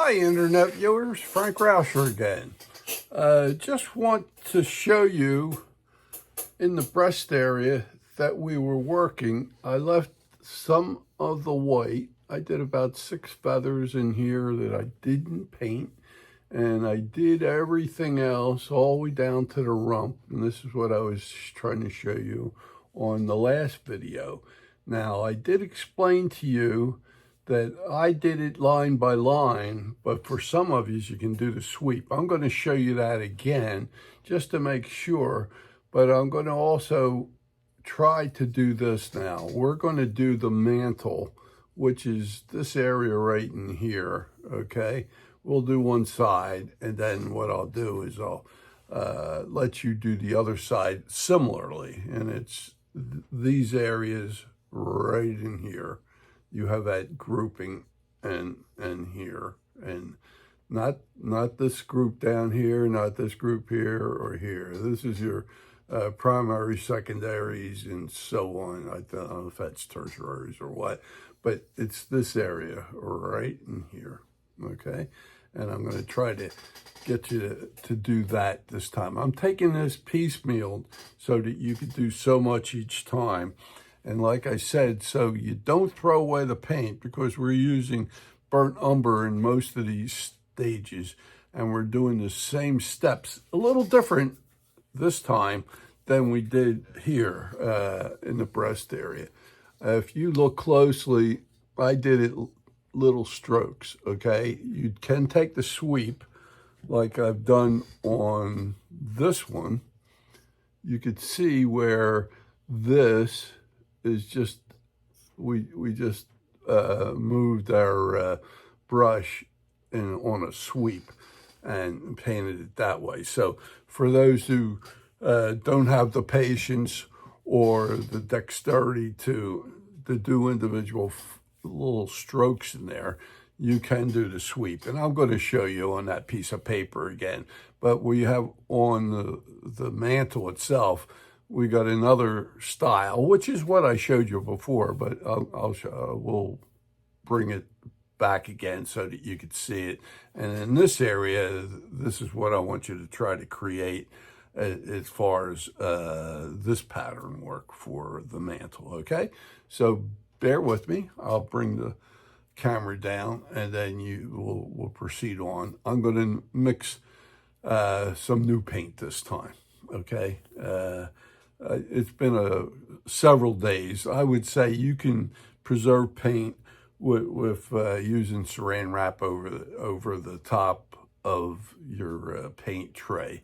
Hi, Internet viewers. Frank Rauscher again. Just want to show you in the breast area that we were working. I left some of the white. I did about 6 feathers in here that I didn't paint. And I did everything else all the way down to the rump. And this is what I was trying to show you on the last video. Now, I did explain to you that I did it line by line, but for some of you can do the sweep. I'm going to show you that again just to make sure, but I'm going to also try to do this now. We're going to do the mantle, which is this area right in here, okay? We'll do one side, and then what I'll do is I'll let you do the other side similarly, and it's these areas right in here. You have that grouping and here, and not this group down here, not this group here or here. This is your primary, secondaries, and so on. I don't know if that's tertiaries or what, but it's this area right in here, okay? And I'm going to try to get you to do that this time. I'm taking this piecemeal so that you can do so much each time. And like I said, so you don't throw away the paint, because we're using burnt umber in most of these stages, and we're doing the same steps, a little different this time than we did here in the breast area. If you look closely, I did it little strokes, okay? You can take the sweep like I've done on this one. You could see where this is just, we just moved our brush on a sweep and painted it that way. So for those who don't have the patience or the dexterity to do individual little strokes in there, you can do the sweep. And I'm going to show you on that piece of paper again. But we have on the mantle itself, we got another style, which is what I showed you before, but we'll bring it back again so that you could see it. And in this area, this is what I want you to try to create as far as this pattern work for the mantle, okay? So bear with me. I'll bring the camera down, and then we'll proceed on. I'm going to mix some new paint this time, okay? It's been several days. I would say you can preserve paint with using saran wrap over the top of your paint tray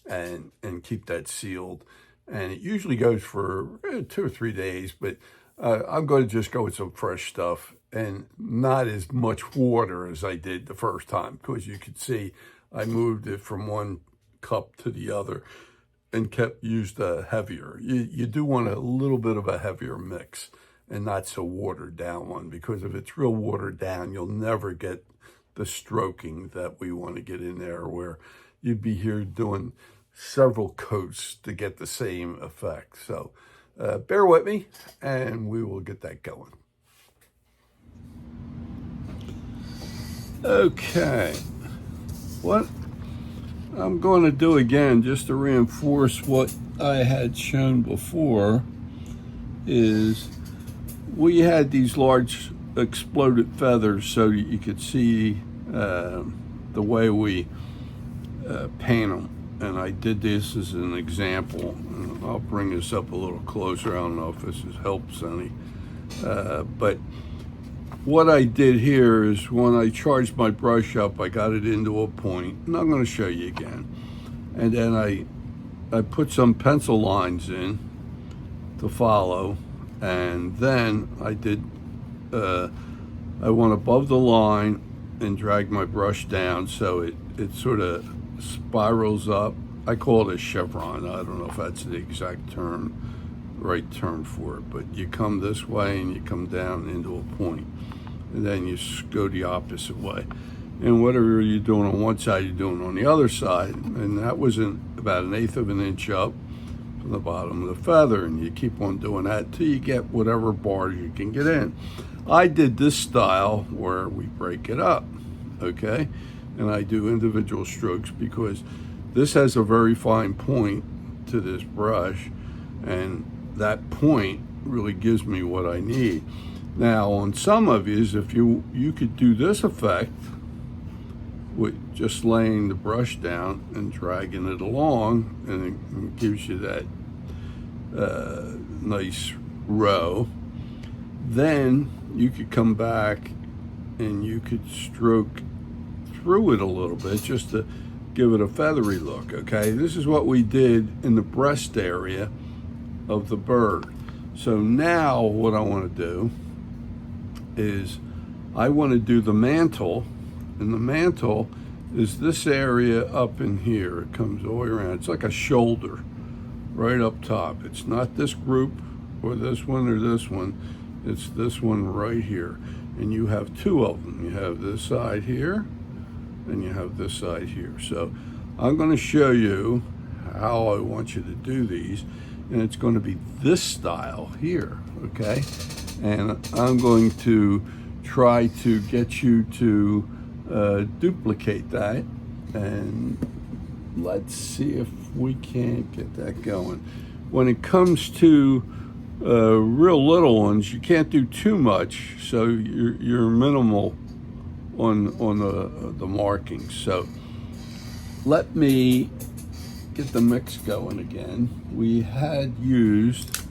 and keep that sealed. And it usually goes for 2 or 3 days, but I'm going to just go with some fresh stuff and not as much water as I did the first time, because you could see I moved it from one cup to the other and used a heavier. You do want a little bit of a heavier mix and not so watered down one, because if it's real watered down, you'll never get the stroking that we want to get in there, where you'd be here doing several coats to get the same effect. So bear with me, and we will get that going. Okay, what I'm going to do again, just to reinforce what I had shown before, is we had these large exploded feathers so that you could see the way we paint them. And I did this as an example. And I'll bring this up a little closer. I don't know if this helps any. But what I did here is, when I charged my brush up, I got it into a point, and I'm going to show you again. And then I put some pencil lines in to follow, and then I did, I went above the line and dragged my brush down so it sort of spirals up. I call it a chevron. I don't know if that's the exact right term for it, but you come this way and you come down into a point, and then you go the opposite way. And whatever you're doing on one side, you're doing on the other side. And that was about 1/8 of an inch up from the bottom of the feather, and you keep on doing that till you get whatever bars you can get in. I did this style where we break it up, okay? And I do individual strokes because this has a very fine point to this brush, and that point really gives me what I need. Now, on some of these, if you could do this effect with just laying the brush down and dragging it along, and it gives you that nice row. Then you could come back and you could stroke through it a little bit just to give it a feathery look, okay? This is what we did in the breast area of the bird. So now what I want to do is I want to do the mantle, and the mantle is this area up in here. It comes all the way around. It's like a shoulder right up top. It's not this group or this one or this one. It's this one right here. And you have two of them. You have this side here and you have this side here. So I'm going to show you how I want you to do these, and it's going to be this style here, okay? And I'm going to try to get you to duplicate that, and let's see if we can't get that going. When it comes to real little ones, you can't do too much, so you're minimal on the markings. So let me get the mix going again. We had used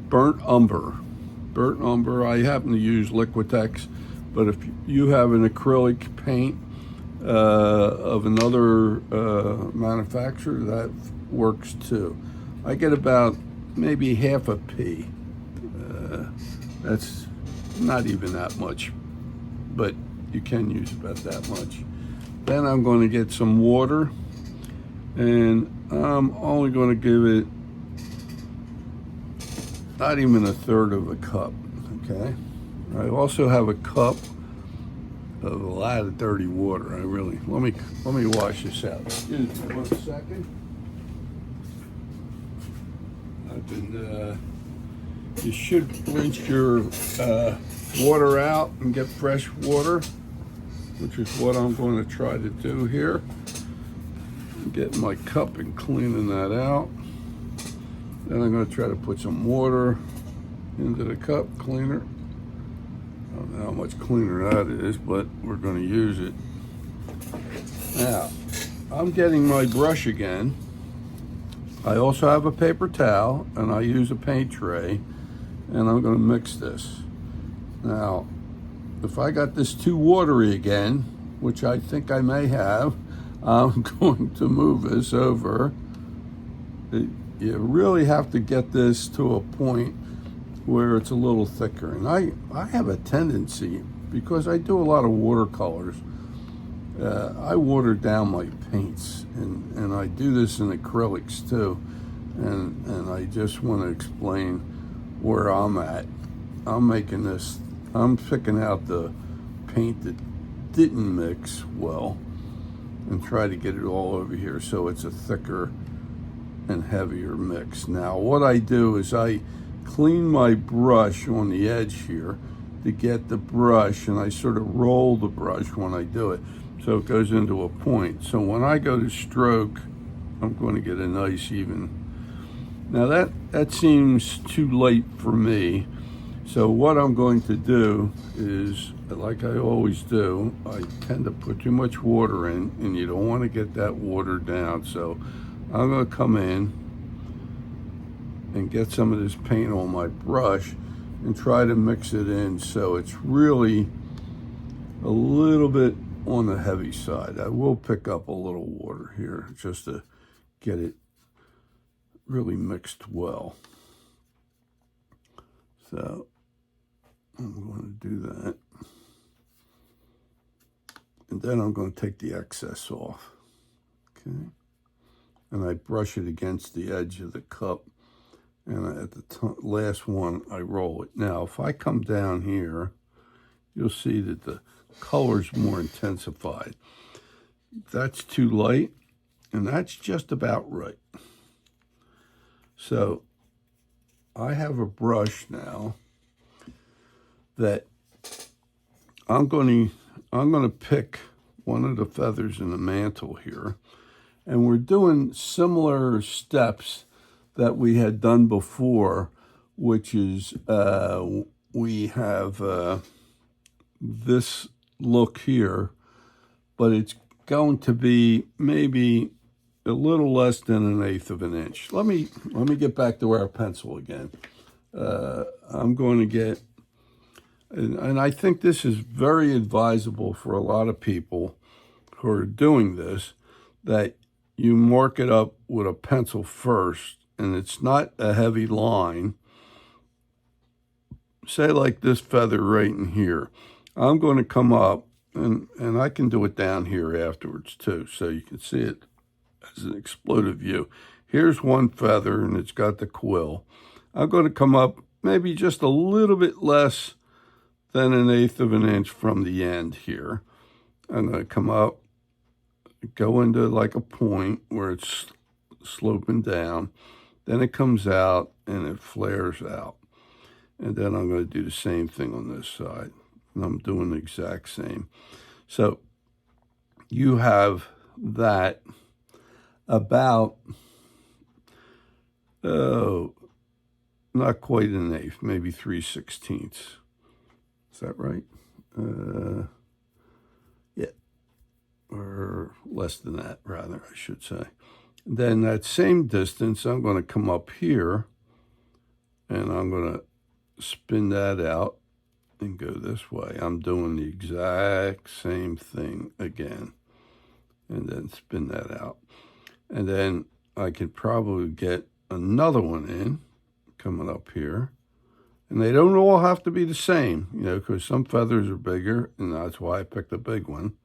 burnt umber. I happen to use Liquitex, but if you have an acrylic paint of another manufacturer, that works too. I get about maybe half a pea. That's not even that much, but you can use about that much. Then I'm going to get some water, and I'm only going to give it not even a third of a cup, okay? I also have a cup of a lot of dirty water. Let me wash this out. Excuse me 1 second. You should rinse your water out and get fresh water, which is what I'm going to try to do here. Getting my cup and cleaning that out. Then I'm going to try to put some water into the cup cleaner. I don't know how much cleaner that is, but we're going to use it. Now, I'm getting my brush again. I also have a paper towel, and I use a paint tray, and I'm going to mix this. Now, if I got this too watery again, which I think I may have, I'm going to move this over. You really have to get this to a point where it's a little thicker. And I have a tendency, because I do a lot of watercolors, I water down my paints, and I do this in acrylics too. And I just want to explain where I'm at. I'm picking out the paint that didn't mix well and try to get it all over here so it's a thicker and heavier mix. Now what I do is I clean my brush on the edge here to get the brush, and I sort of roll the brush when I do it so it goes into a point. So when I go to stroke, I'm going to get a nice even. Now that seems too late for me, so what I'm going to do is, like I always do, I tend to put too much water in, and you don't want to get that water down. So I'm going to come in and get some of this paint on my brush and try to mix it in so it's really a little bit on the heavy side. I will pick up a little water here just to get it really mixed well. So I'm going to do that. And then I'm going to take the excess off. Okay. And I brush it against the edge of the cup. And at the last one, I roll it. Now, if I come down here, you'll see that the color's more intensified. That's too light, and that's just about right. So I have a brush now that I'm going I'm going to pick one of the feathers in the mantle here, and we're doing similar steps that we had done before, which is we have this look here, but it's going to be maybe a little less than 1/8 of an inch. Let me get back to our pencil again. I'm going to get, and I think this is very advisable for a lot of people who are doing this, that you mark it up with a pencil first, and it's not a heavy line. Say like this feather right in here. I'm going to come up, and I can do it down here afterwards too, so you can see it as an exploded view. Here's one feather, and it's got the quill. I'm going to come up maybe just a little bit less than 1/8 of an inch from the end here. I'm going to come up, go into like a point where it's sloping down. Then it comes out and it flares out. And then I'm going to do the same thing on this side. And I'm doing the exact same. So you have that about, not quite 1/8, maybe 3/16. Is that right? Yeah, or less than that, rather, I should say. Then that same distance, I'm going to come up here, and I'm going to spin that out and go this way. I'm doing the exact same thing again, and then spin that out. And then I could probably get another one in, coming up here. And they don't all have to be the same, because some feathers are bigger, and that's why I picked a big one.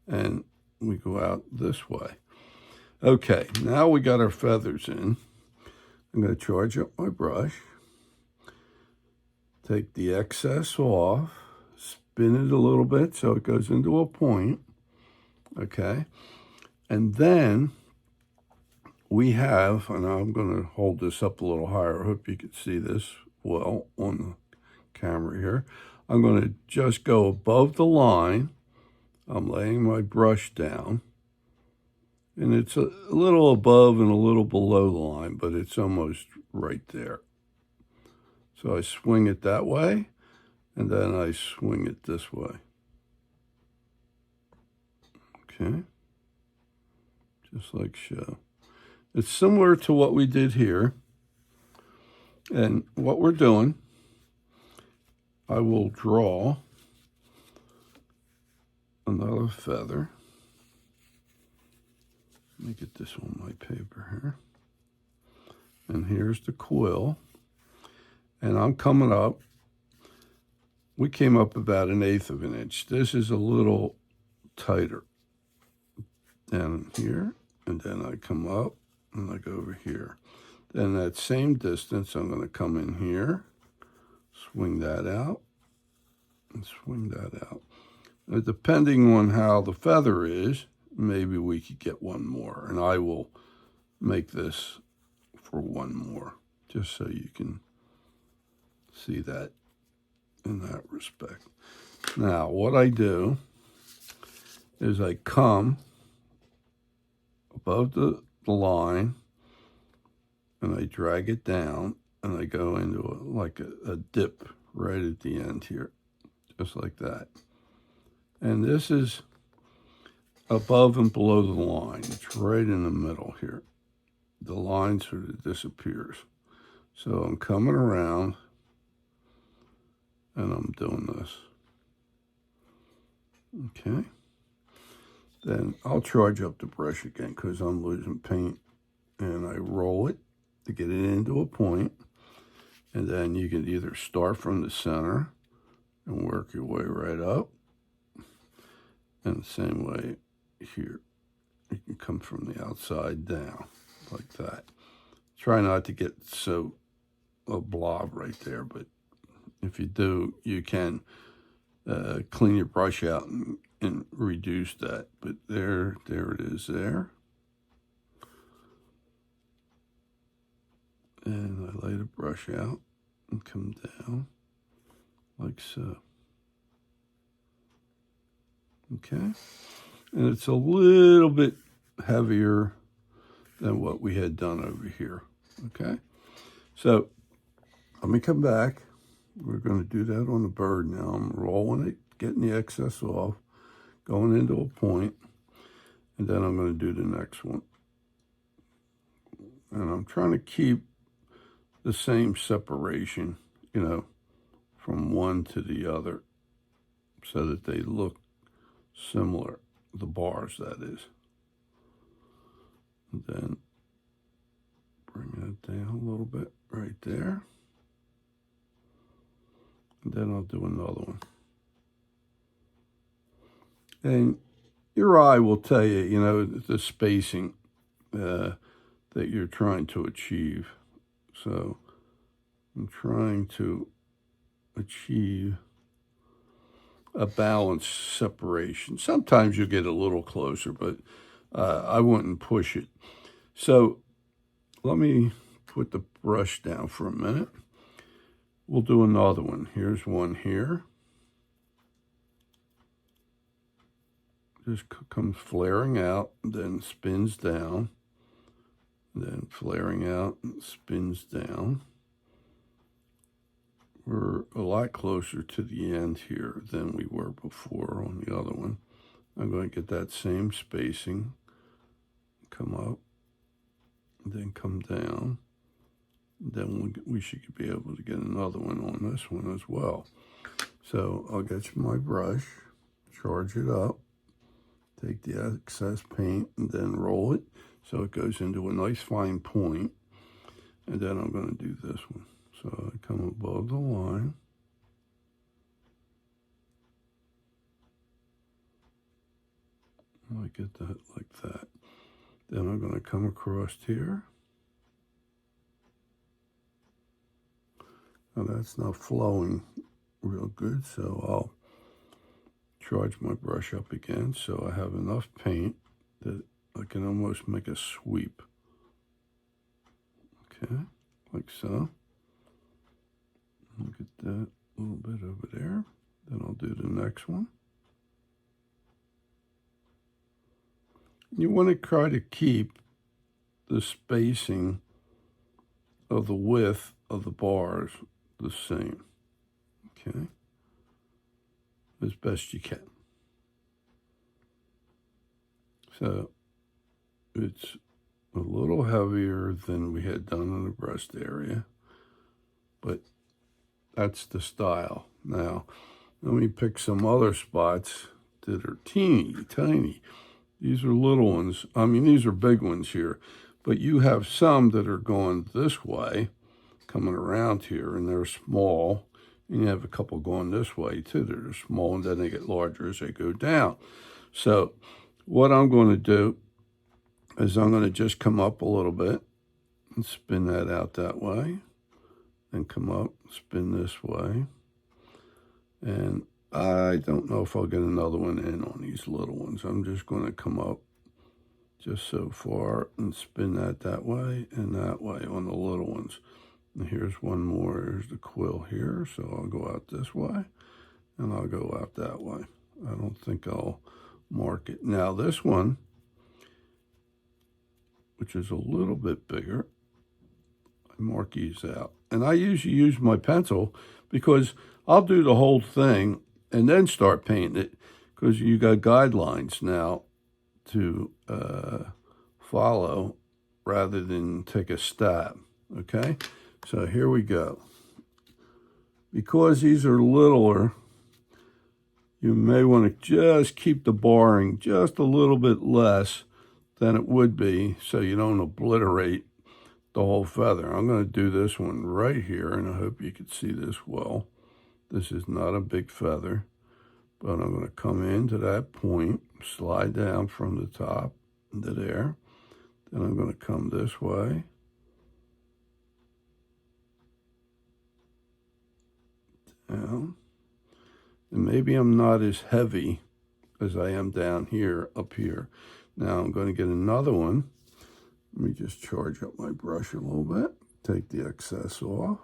And we go out this way. Okay, now we got our feathers in. I'm going to charge up my brush, take the excess off, spin it a little bit so it goes into a point, okay? And then we have, and I'm going to hold this up a little higher. I hope you can see this well on the camera here. I'm going to just go above the line. I'm laying my brush down, and it's a little above and a little below the line, but it's almost right there. So I swing it that way, and then I swing it this way. Okay, just like so. It's similar to what we did here. And what we're doing, I will draw another feather. Let me get this on my paper here. And here's the quill. And I'm coming up. We came up about 1/8 of an inch. This is a little tighter down here. And then I come up and I go over here. Then that same distance, I'm going to come in here, swing that out, and swing that out. Now, depending on how the feather is, maybe we could get one more. And I will make this for one more, just so you can see that in that respect. Now, what I do is I come above the line, and I drag it down, and I go into a dip right at the end here, just like that. And this is above and below the line. It's right in the middle here. The line sort of disappears. So I'm coming around, and I'm doing this. Okay. Then I'll charge up the brush again because I'm losing paint, and I roll it to get it into a point, and then you can either start from the center and work your way right up, and the same way here. You can come from the outside down like that. Try not to get so a blob right there, but if you do, you can clean your brush out and reduce that. But there it is there. And I lay the brush out and come down like so. Okay, and it's a little bit heavier than what we had done over here. Okay, so let me come back. We're going to do that on the bird now. I'm rolling it, getting the excess off, going into a point, and then I'm going to do the next one. And I'm trying to keep the same separation, you know, from one to the other so that they look similar, the bars, that is. And then bring that down a little bit right there. And then I'll do another one. And your eye will tell you, you know, the spacing that you're trying to achieve. So I'm trying to achieve a balanced separation. Sometimes you get a little closer, but I wouldn't push it. So let me put the brush down for a minute. We'll do another one. Here's one here. Just comes flaring out, then spins down, then flaring out and spins down. We're a lot closer to the end here than we were before on the other one. I'm going to get that same spacing, come up, then come down. Then we should be able to get another one on this one as well. So I'll get you my brush, charge it up, take the excess paint, and then roll it so it goes into a nice fine point. And then I'm going to do this one. So I come above the line. I get that like that. Then I'm going to come across here. Now that's not flowing real good, so I'll charge my brush up again so I have enough paint that I can almost make a sweep. Okay, like so. I'll get that a little bit over there. Then I'll do the next one. You want to try to keep the spacing of the width of the bars the same, okay, as best you can. So it's a little heavier than we had done in the breast area, but that's the style. Now, let me pick some other spots that are teeny tiny. These are little ones. I mean, these are big ones here, but you have some that are going this way, coming around here, and they're small. And you have a couple going this way too. They're small, and then they get larger as they go down. So what I'm going to do is I'm going to just come up a little bit and spin that out that way, and come up, spin this way. And I don't know if I'll get another one in on these little ones. I'm just going to come up just so far and spin that way and that way on the little ones. And here's one more. Here's the quill here. So I'll go out this way and I'll go out that way. I don't think I'll mark it. Now this one, which is a little bit bigger, I mark these out. And I usually use my pencil because I'll do the whole thing and then start painting it, because you got guidelines now to follow rather than take a stab, okay? So here we go. Because these are littler, you may want to just keep the barring just a little bit less than it would be so you don't obliterate the whole feather. I'm going to do this one right here, and I hope you can see this well. This is not a big feather, but I'm going to come into that point, slide down from the top into there. Then I'm going to come this way. Down. And maybe I'm not as heavy as I am down here, up here. Now I'm going to get another one. Let me just charge up my brush a little bit, take the excess off.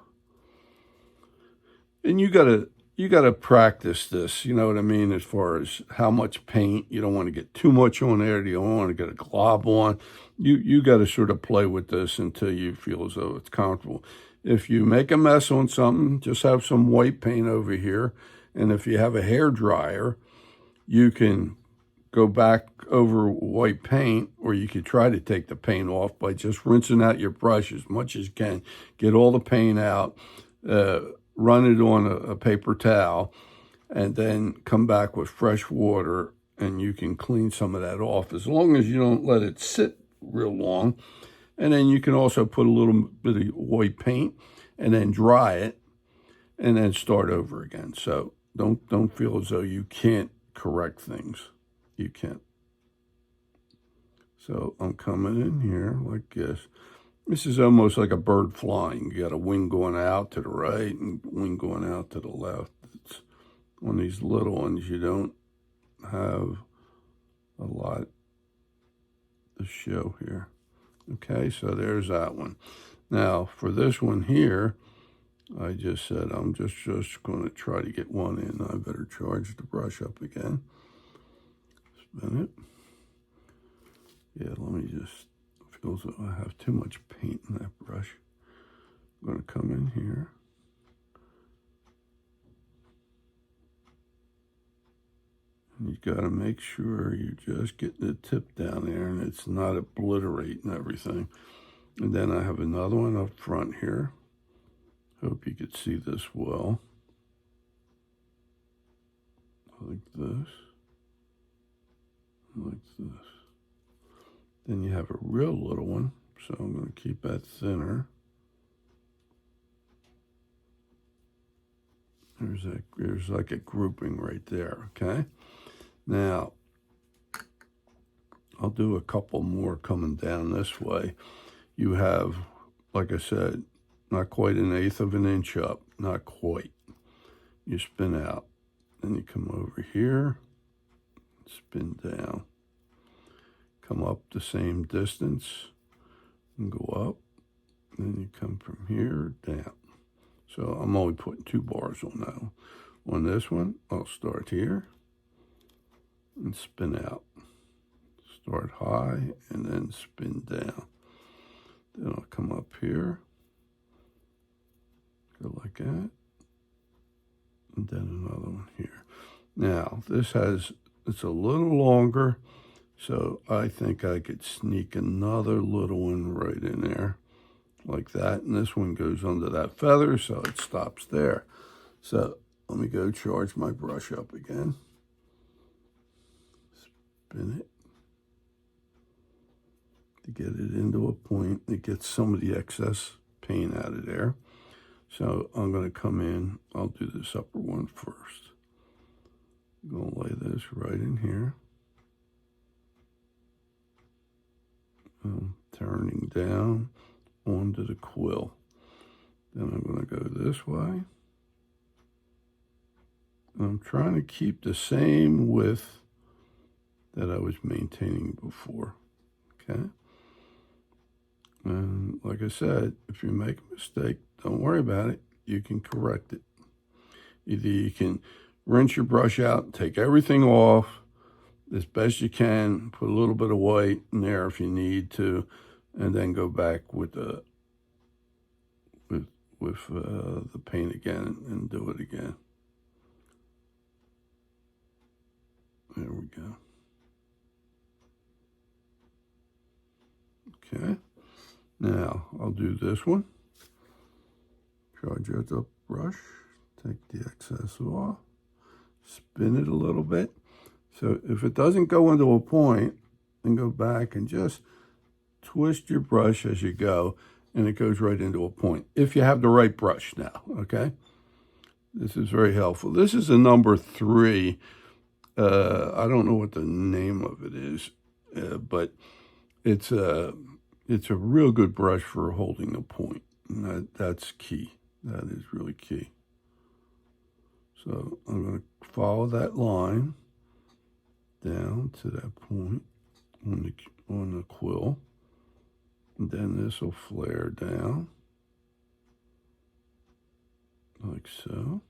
And you got to you got to practice this, you know what I mean, as far as how much paint. You don't want to get too much on there. You don't want to get a glob on. You got to sort of play with this until you feel as though it's comfortable. If you make a mess on something, just have some white paint over here. And if you have a hair dryer, you can go back over white paint, or you could try to take the paint off by just rinsing out your brush as much as you can. Get all the paint out, run it on a paper towel, and then come back with fresh water, and you can clean some of that off as long as you don't let it sit real long. And then you can also put a little bit of white paint and then dry it and then start over again. So don't feel as though you can't correct things. You can't. So I'm coming in here like this. This is almost like a bird flying. You got a wing going out to the right and wing going out to the left. It's on these little ones, you don't have a lot to show here. Okay, so there's that one. Now, for this one here, I just said I'm just going to try to get one in. I better charge the brush up again. Spin it. Yeah, let me just, feels like I have too much paint in that brush. I'm going to come in here. And you got to make sure you just get the tip down there and it's not obliterating everything. And then I have another one up front here. Hope you could see this well. Like this. Like this. Then you have a real little one, so I'm going to keep that thinner. There's like a grouping right there, okay? Now, I'll do a couple more coming down this way. You have, like I said, not quite 1/8 of an inch up, not quite. You spin out, then you come over here, spin down. Come up the same distance and go up. Then you come from here down. So I'm only putting 2 bars on that. On this one, I'll start here and spin out. Start high and then spin down. Then I'll come up here, go like that, and then another one here. Now, it's a little longer, so I think I could sneak another little one right in there, like that. And this one goes under that feather, so it stops there. So let me go charge my brush up again. Spin it to get it into a point that gets some of the excess paint out of there. So I'm going to come in. I'll do this upper one first. I'm going to lay this right in here. Turning down onto the quill. Then I'm going to go this way. I'm trying to keep the same width that I was maintaining before. Okay. And like I said, if you make a mistake, don't worry about it. You can correct it. Either you can rinse your brush out, take everything off as best you can, put a little bit of white in there if you need to, and then go back with the paint again and do it again. There we go. Okay. Now I'll do this one. Charge out the brush, take the excess off, spin it a little bit. So if it doesn't go into a point, then go back and just twist your brush as you go, and it goes right into a point. If you have the right brush now, okay? This is very helpful. This is a number 3. I don't know what the name of it is, but it's a real good brush for holding a point. And that's key. That is really key. So I'm going to follow that line down to that point on the quill. And then this will flare down like so.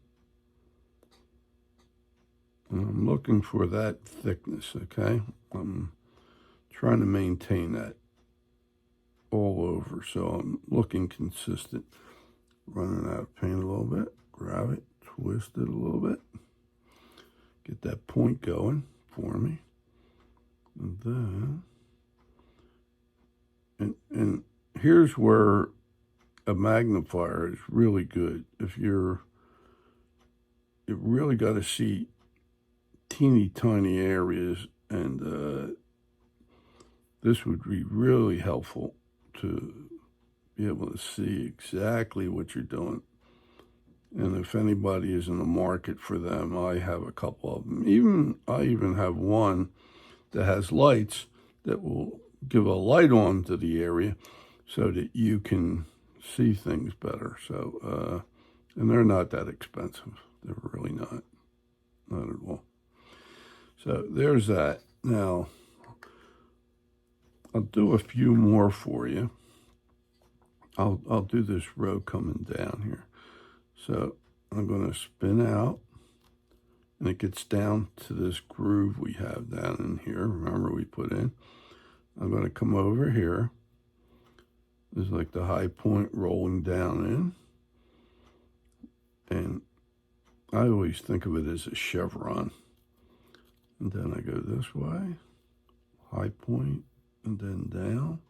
And I'm looking for that thickness, okay? I'm trying to maintain that all over, so I'm looking consistent. Running out of paint a little bit, grab it, twist it a little bit, get that point going for me, and then, and here's where a magnifier is really good. If you really got to see teeny tiny areas, and this would be really helpful to be able to see exactly what you're doing. And if anybody is in the market for them, I have a couple of them. I even have one that has lights that will give a light on to the area so that you can see things better. So, and they're not that expensive. They're really not at all. So there's that. Now, I'll do a few more for you. I'll do this row coming down here. So I'm going to spin out, and it gets down to this groove we have down in here. Remember we put in. I'm going to come over here. This is like the high point rolling down in. And I always think of it as a chevron. And then I go this way, high point, and then down.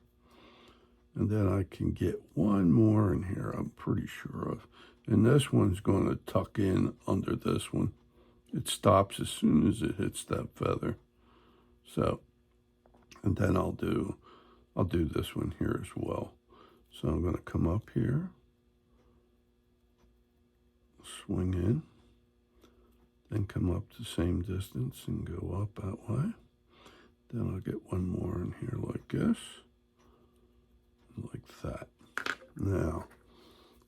And then I can get one more in here, I'm pretty sure of. And this one's going to tuck in under this one. It stops as soon as it hits that feather. So, and then I'll do this one here as well. So I'm going to come up here, swing in, then come up the same distance and go up that way. Then I'll get one more in here like this, like that. Now,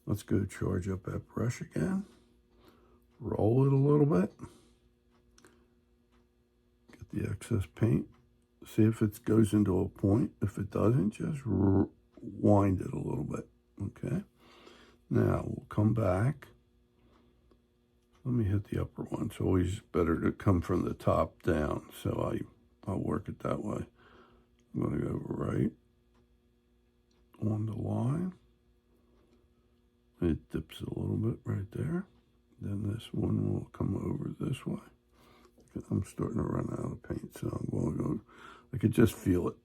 let's go charge up that brush again. Roll it a little bit. Get the excess paint. See if it goes into a point. If it doesn't, just wind it a little bit. Okay. Now, we'll come back. Let me hit the upper one. It's always better to come from the top down. So I'll work it that way. I'm going to go right on the line. It dips a little bit right there. Then this one will come over this way. I'm starting to run out of paint, so I'm going to go. I could just feel it.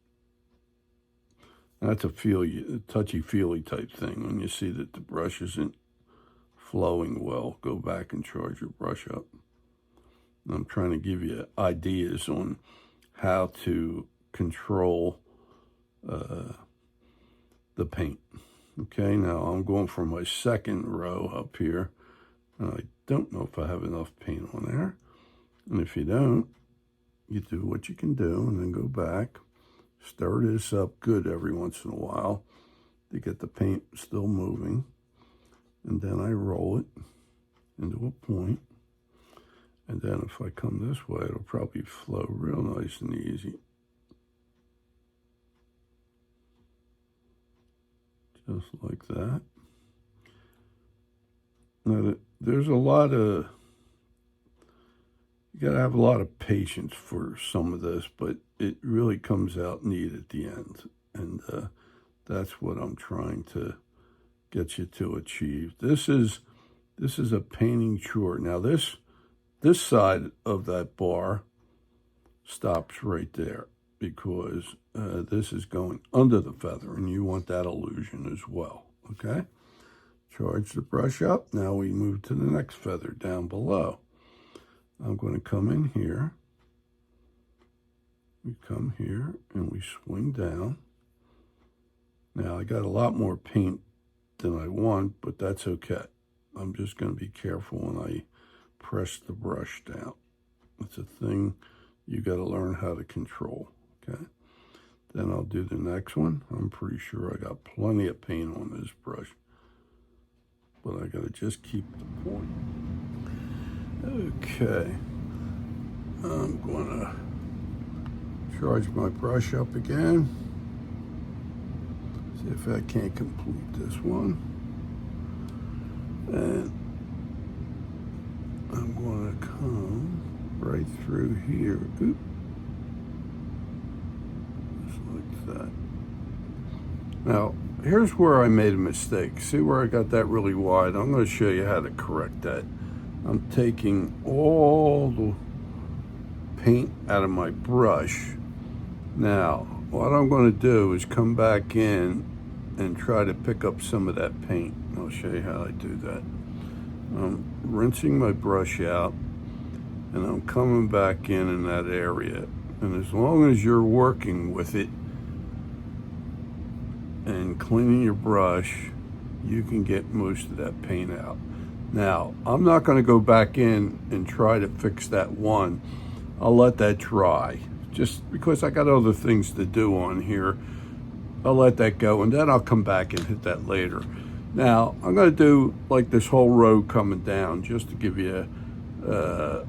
That's a touchy-feely type thing. When you see that the brush isn't flowing well, go back and charge your brush up. And I'm trying to give you ideas on how to control the paint. Okay, now I'm going for my second row up here. And I don't know if I have enough paint on there. And if you don't, you do what you can do and then go back. Stir this up good every once in a while to get the paint still moving. And then I roll it into a point. And then if I come this way, it'll probably flow real nice and easy. Just like that. Now, there's a lot of, you got to have a lot of patience for some of this, but it really comes out neat at the end. And that's what I'm trying to get you to achieve. This is a painting chore. Now, this side of that bar stops right there because this is going under the feather, and you want that illusion as well, okay? Charge the brush up. Now we move to the next feather down below. I'm going to come in here. We come here and we swing down. Now I got a lot more paint than I want, but that's okay. I'm just going to be careful when I press the brush down. It's a thing you got to learn how to control, okay? Then I'll do the next one. I'm pretty sure I got plenty of paint on this brush, but I got to just keep the point. Okay, I'm going to charge my brush up again. See if I can't complete this one. And I'm going to come right through here. Oop. Just like that. Now, here's where I made a mistake. See where I got that really wide? I'm going to show you how to correct that. I'm taking all the paint out of my brush. Now, what I'm going to do is come back in and try to pick up some of that paint. I'll show you how I do that. I'm rinsing my brush out and I'm coming back in that area. And as long as you're working with it and cleaning your brush, you can get most of that paint out. Now, I'm not going to go back in and try to fix that one. I'll let that dry, just because I got other things to do on here. I'll let that go, and then I'll come back and hit that later. Now, I'm going to do like this whole row coming down, just to give you a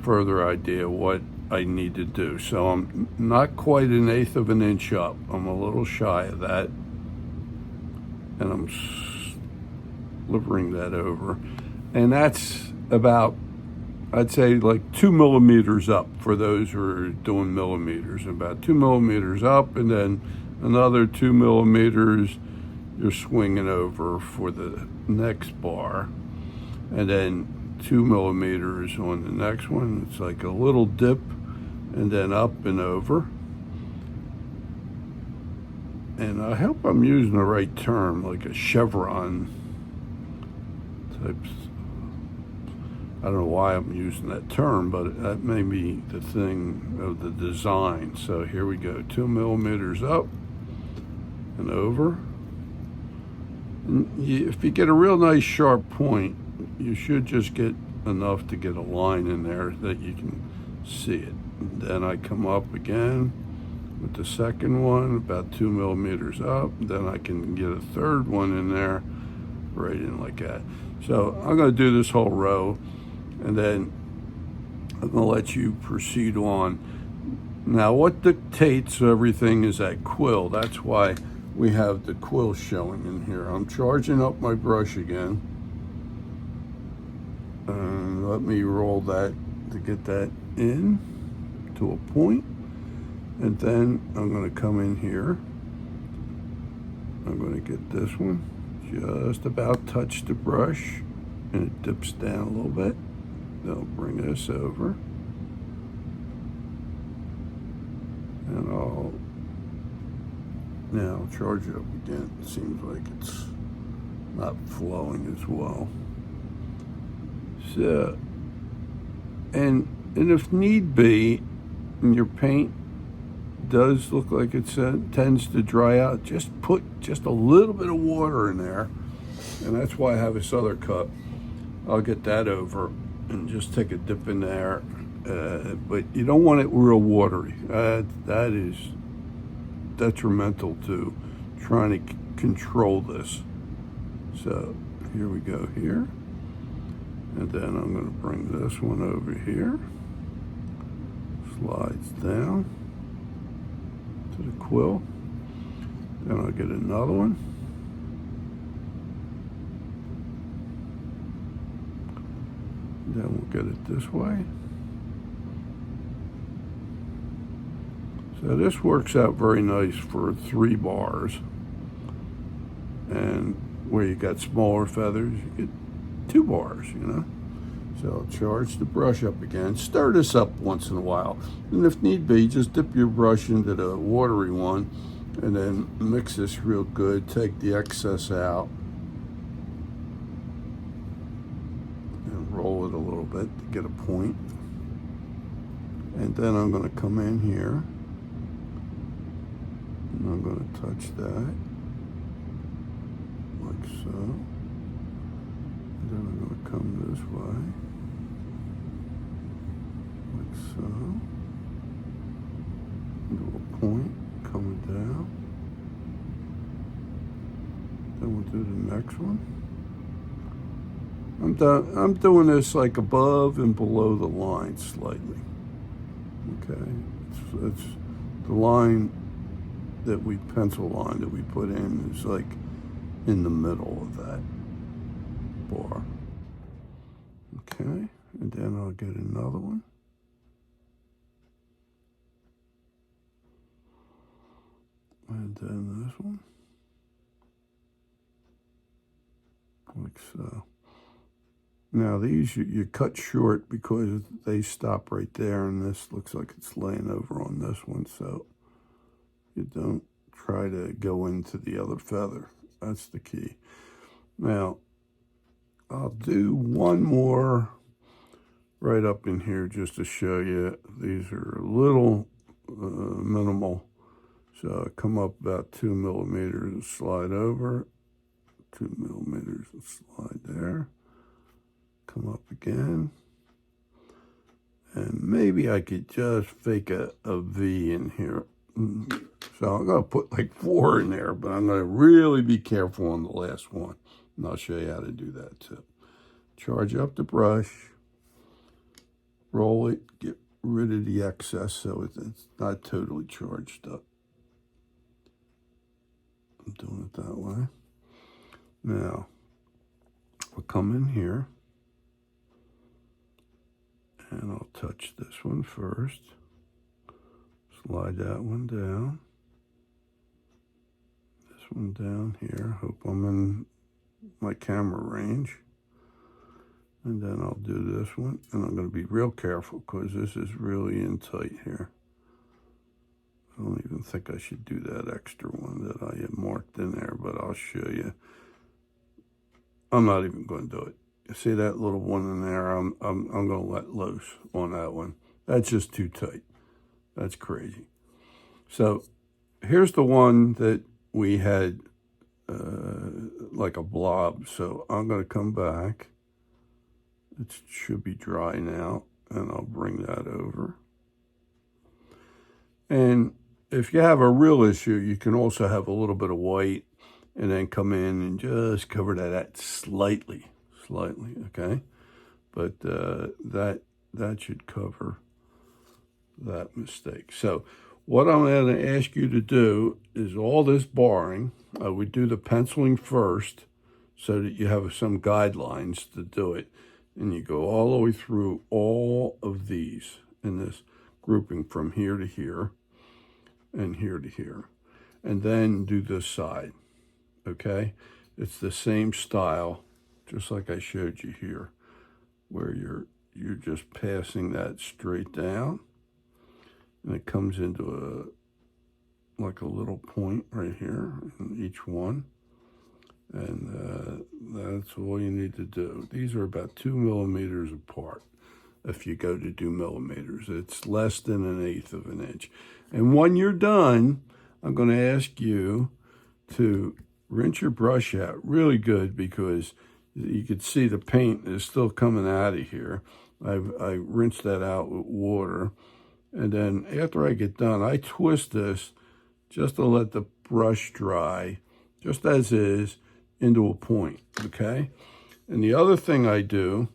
further idea of what I need to do. So I'm not quite 1/8 of an inch up. I'm a little shy of that. And I'm slivering that over. And that's about, I'd say, like 2 millimeters up for those who are doing millimeters. About 2 millimeters up, and then another 2 millimeters you're swinging over for the next bar. And then 2 millimeters on the next one. It's like a little dip, and then up and over. And I hope I'm using the right term, like a chevron type. I don't know why I'm using that term, but that may be the thing of the design. So here we go, 2 millimeters up and over. And if you get a real nice sharp point, you should just get enough to get a line in there that you can see it. And then I come up again with the second one, about 2 millimeters up. Then I can get a third one in there, right in like that. So I'm going to do this whole row, and then I'm going to let you proceed on. Now, what dictates everything is that quill. That's why we have the quill showing in here. I'm charging up my brush again. And let me roll that to get that in to a point. And then I'm going to come in here. I'm going to get this one, just about touch the brush, and it dips down a little bit. Then I'll bring this over. And I'll now charge it up again. It seems like it's not flowing as well. So, and if need be, and your paint does look like it tends to dry out, just put just a little bit of water in there. And that's why I have this other cup. I'll get that over and just take a dip in there. But you don't want it real watery. That is detrimental to trying to control this. So here we go here. And then I'm going to bring this one over here. Slides down to the quill. Then I'll get another one. Then we'll get it this way. So this works out very nice for 3 bars. And where you got smaller feathers, you get 2 bars, you know. So I'll charge the brush up again. Stir this up once in a while. And if need be, just dip your brush into the watery one and then mix this real good. Take the excess out and roll it a little bit to get a point. And then I'm going to come in here and I'm going to touch that like so. And then I'm going to come this way, like so, into a point, coming down. Then we'll do the next one. I'm doing this like above and below the line slightly. Okay, it's the line that we pencil line that we put in is like in the middle of that bar. Okay, and then I'll get another one. And then this one. Like so. Now these you cut short because they stop right there, and this looks like it's laying over on this one, so you don't try to go into the other feather. That's the key. Now, I'll do one more right up in here just to show you. These are a little minimal. So I come up about 2 millimeters and slide over. 2 millimeters and slide there. Come up again. And maybe I could just fake a V in here. So I'm going to put like 4 in there, but I'm going to really be careful on the last one. And I'll show you how to do that too. Charge up the brush. Roll it. Get rid of the excess so it's not totally charged up. I'm doing it that way. Now, I'll come in here. And I'll touch this one first. Slide that one down. This one down here. Hope I'm in my camera range. And then I'll do this one. And I'm going to be real careful because this is really in tight here. I don't even think I should do that extra one that I had marked in there, but I'll show you. I'm not even going to do it. You see that little one in there? I'm going to let loose on that one. That's just too tight. That's crazy. So here's the one that we had like a blob. So I'm going to come back. It should be dry now, and I'll bring that over. And if you have a real issue, you can also have a little bit of white and then come in and just cover that slightly, okay? But that should cover that mistake. So what I'm going to ask you to do is all this barring. I would do the penciling first so that you have some guidelines to do it. And you go all the way through all of these in this grouping from here to here and here to here. And then do this side, okay? It's the same style, just like I showed you here, where you're just passing that straight down. And it comes into like a little point right here in each one. And that's all you need to do. These are about 2 millimeters apart. If you go to do millimeters, it's less than 1/8 of an inch. And when you're done, I'm going to ask you to rinse your brush out really good because you can see the paint is still coming out of here. I rinsed that out with water. And then after I get done, I twist this just to let the brush dry, just as is, into a point, okay? And the other thing I do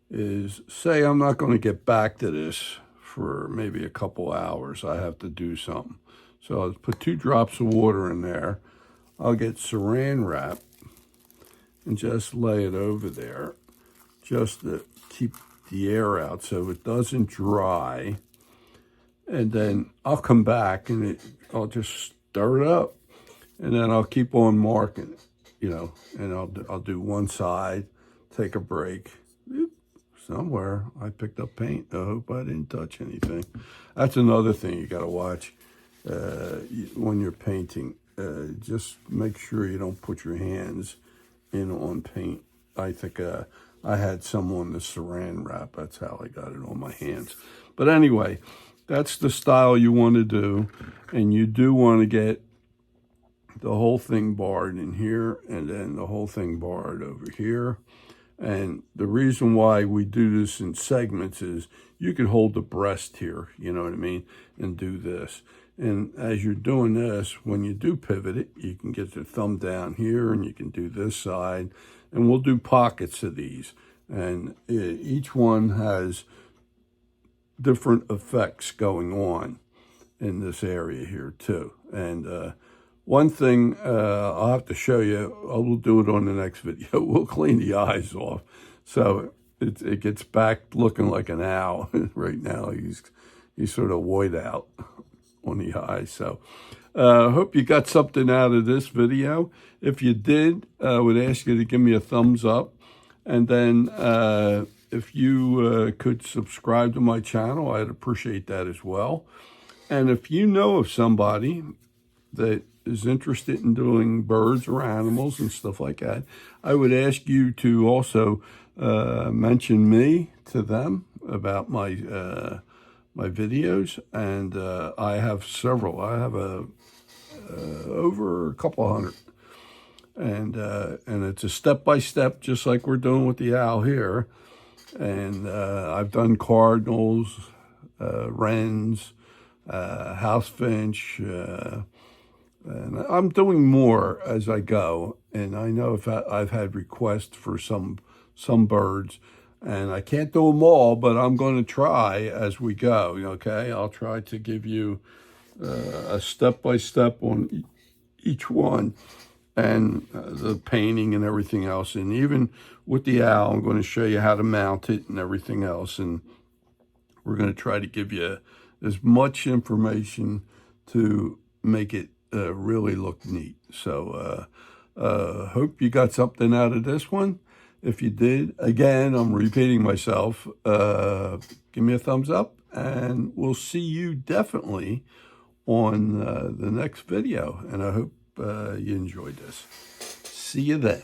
is, say I'm not going to get back to this for maybe a couple hours. I have to do something. So I'll put 2 drops of water in there. I'll get saran wrap and just lay it over there just to keep the air out so it doesn't dry. And then I'll come back and I'll just stir it up. And then I'll keep on marking it, you know, and I'll do one side, take a break. Somewhere I picked up paint. I hope I didn't touch anything. That's another thing you got to watch when you're painting. Just make sure you don't put your hands in on paint. I think I had some on the saran wrap. That's how I got it on my hands. But anyway, that's the style you want to do. And you do want to get the whole thing barred in here and then the whole thing barred over here. And the reason why we do this in segments is you can hold the breast here, you know what I mean, and do this. And as you're doing this, when you do pivot it, you can get your thumb down here and you can do this side. And we'll do pockets of these. And each one has different effects going on in this area here too. And one thing I'll have to show you, I will do it on the next video. We'll clean the eyes off. So it gets back looking like an owl. Right now he's sort of white out on the eyes. So I hope you got something out of this video. If you did, I would ask you to give me a thumbs up. And then if you could subscribe to my channel, I'd appreciate that as well. And if you know of somebody that is interested in doing birds or animals and stuff like that, I would ask you to also mention me to them about my my videos. And I have several. I have over a couple hundred. And it's a step-by-step, just like we're doing with the owl here. And I've done cardinals, wrens, house finch, and I'm doing more as I go. And I know if I've had requests for some birds, and I can't do them all, but I'm going to try as we go. Okay, I'll try to give you a step-by-step on each one, and the painting and everything else. And even with the owl, I'm going to show you how to mount it and everything else. And we're going to try to give you as much information to make it really look neat. So hope you got something out of this one. If you did, again, I'm repeating myself, give me a thumbs up, and we'll see you definitely on the next video. And I hope you enjoyed this. See you then.